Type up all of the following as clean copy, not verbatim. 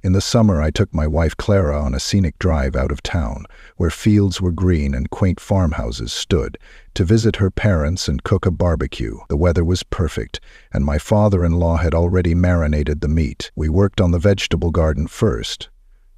In the summer, I took my wife Clara on a scenic drive out of town, where fields were green and quaint farmhouses stood, to visit her parents and cook a barbecue. The weather was perfect, and my father-in-law had already marinated the meat. We worked on the vegetable garden first.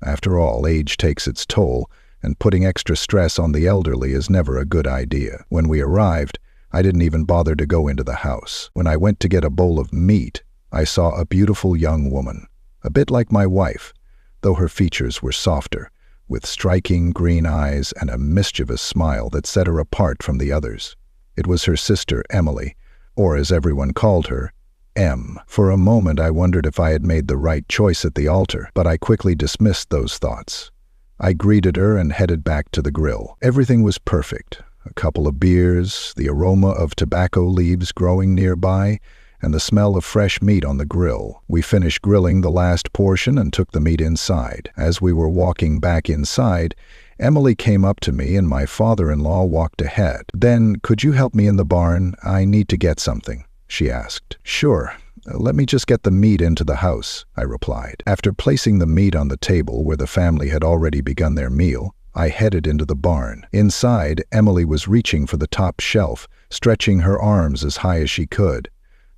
After all, age takes its toll, and putting extra stress on the elderly is never a good idea. When we arrived, I didn't even bother to go into the house. When I went to get a bowl of meat, I saw a beautiful young woman, a bit like my wife, though her features were softer, with striking green eyes and a mischievous smile that set her apart from the others. It was her sister, Emily, or as everyone called her, Em. For a moment I wondered if I had made the right choice at the altar, but I quickly dismissed those thoughts. I greeted her and headed back to the grill. Everything was perfect. A couple of beers, the aroma of tobacco leaves growing nearby, and the smell of fresh meat on the grill. We finished grilling the last portion and took the meat inside. As we were walking back inside, Emily came up to me and my father-in-law walked ahead. "Then, could you help me in the barn? I need to get something," she asked. "Sure. Let me just get the meat into the house," I replied. After placing the meat on the table where the family had already begun their meal, I headed into the barn. Inside, Emily was reaching for the top shelf, stretching her arms as high as she could.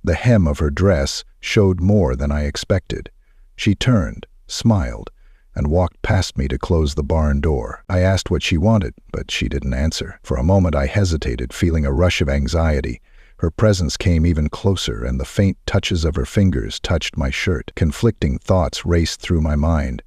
The hem of her dress showed more than I expected. She turned, smiled, and walked past me to close the barn door. I asked what she wanted, but she didn't answer. For a moment I hesitated, feeling a rush of anxiety. Her presence came even closer, and the faint touches of her fingers touched my shirt. Conflicting thoughts raced through my mind.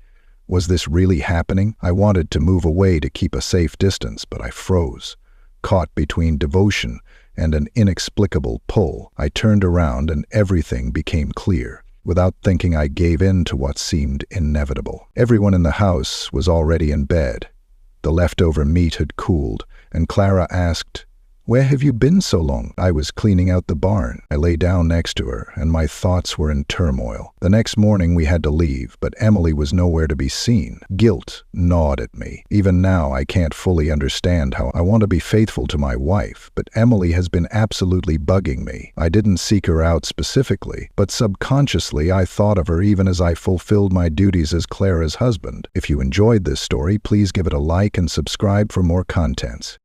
Was this really happening? I wanted to move away to keep a safe distance, but I froze, caught between devotion and an inexplicable pull. I turned around and everything became clear. Without thinking, I gave in to what seemed inevitable. Everyone in the house was already in bed. The leftover meat had cooled, and Clara asked, "Where have you been so long?" I was cleaning out the barn. I lay down next to her, and my thoughts were in turmoil. The next morning we had to leave, but Emily was nowhere to be seen. Guilt gnawed at me. Even now I can't fully understand how I want to be faithful to my wife, but Emily has been absolutely bugging me. I didn't seek her out specifically, but subconsciously I thought of her even as I fulfilled my duties as Clara's husband. If you enjoyed this story, please give it a like and subscribe for more contents.